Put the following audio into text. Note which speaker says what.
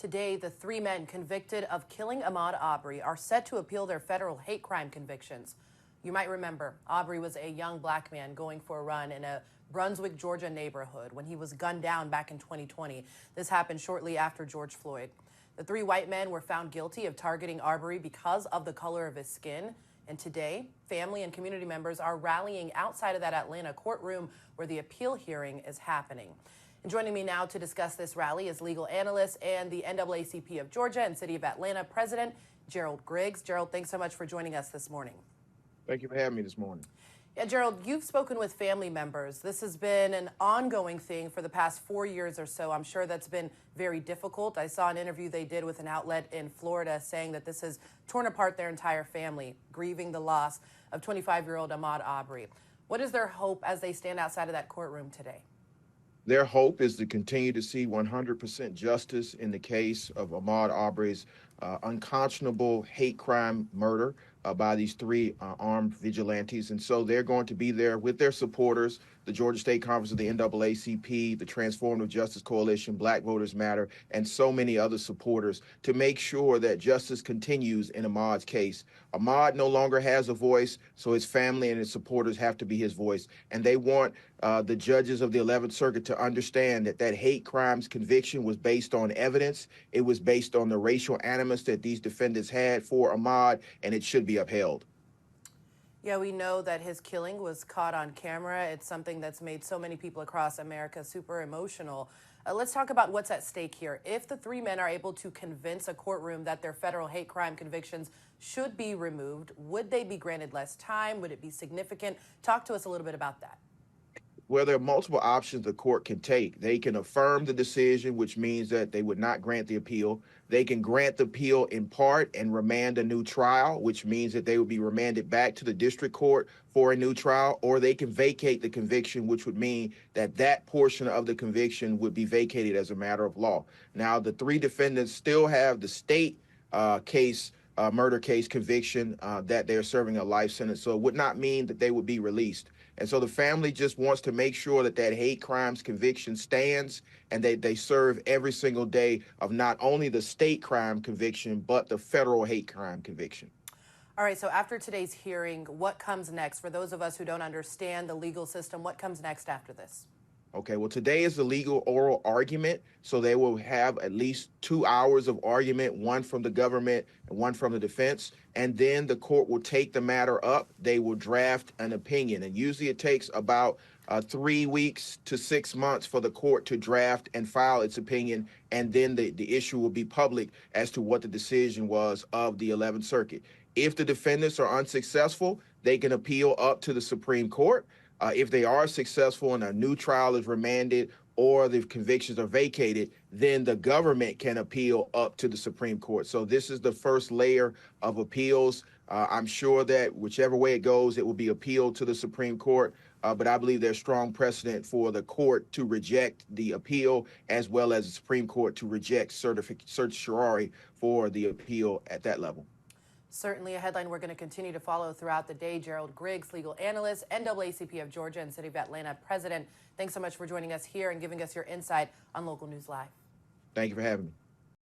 Speaker 1: Today, the three men convicted of killing Ahmaud Arbery are set to appeal their federal hate crime convictions. You might remember, Arbery was a young black man going for a run in a Brunswick, Georgia neighborhood when he was gunned down back in 2020. This happened shortly after George Floyd. The three white men were found guilty of targeting Arbery because of the color of his skin. And today, family and community members are rallying outside of that Atlanta courtroom where the appeal hearing is happening. And joining me now to discuss this rally is legal analyst and the NAACP of Georgia and City of Atlanta President Gerald Griggs. Gerald, thanks so much for joining us this morning.
Speaker 2: Thank you for having me this morning.
Speaker 1: Yeah, Gerald, you've spoken with family members. This has been an ongoing thing for the past 4 years or so. I'm sure that's been very difficult. I saw an interview they did with an outlet in Florida saying that this has torn apart their entire family, grieving the loss of 25-year-old Ahmaud Arbery. What is their hope as they stand outside of that courtroom today?
Speaker 2: Their hope is to continue to see 100% justice in the case of Ahmaud Arbery's unconscionable hate crime murder by these three armed vigilantes. And so they're going to be there with their supporters, the Georgia State Conference of the NAACP, the Transformative Justice Coalition, Black Voters Matter, and so many other supporters to make sure that justice continues in Ahmaud's case. Ahmaud no longer has a voice, so his family and his supporters have to be his voice. And they want the judges of the 11th Circuit to understand that that hate crimes conviction was based on evidence. It was based on the racial animus that these defendants had for Ahmaud, and it should be upheld.
Speaker 1: Yeah, we know that his killing was caught on camera. It's something that's made so many people across America super emotional. Let's talk about what's at stake here. If the three men are able to convince a courtroom that their federal hate crime convictions should be removed, would they be granted less time? Would it be significant? Talk to us a little bit about that.
Speaker 2: Well, there are multiple options the court can take. They can affirm the decision, which means that they would not grant the appeal. They can grant the appeal in part and remand a new trial, which means that they would be remanded back to the district court for a new trial, or they can vacate the conviction, which would mean that that portion of the conviction would be vacated as a matter of law. Now, the three defendants still have the state murder case conviction that they're serving a life sentence, so it would not mean that they would be released. And so the family just wants to make sure that that hate crimes conviction stands and that they serve every single day of not only the state crime conviction, but the federal hate crime conviction.
Speaker 1: All right, so after today's hearing, what comes next? For those of us who don't understand the legal system, what comes next after this?
Speaker 2: Okay, well, today is the legal oral argument, so they will have at least 2 hours of argument, one from the government and one from the defense, and then the court will take the matter up. They will draft an opinion, and usually it takes about 3 weeks to 6 months for the court to draft and file its opinion, and then the issue will be public as to what the decision was of the 11th Circuit. If the defendants are unsuccessful, they can appeal up to the Supreme Court. If they are successful and a new trial is remanded or the convictions are vacated, then the government can appeal up to the Supreme Court. So this is the first layer of appeals. I'm sure that whichever way it goes, it will be appealed to the Supreme Court. But I believe there's strong precedent for the court to reject the appeal as well as the Supreme Court to reject certiorari for the appeal at that level.
Speaker 1: Certainly a headline we're going to continue to follow throughout the day. Gerald Griggs, legal analyst, NAACP of Georgia and City of Atlanta President. Thanks so much for joining us here and giving us your insight on Local News Live.
Speaker 2: Thank you for having me.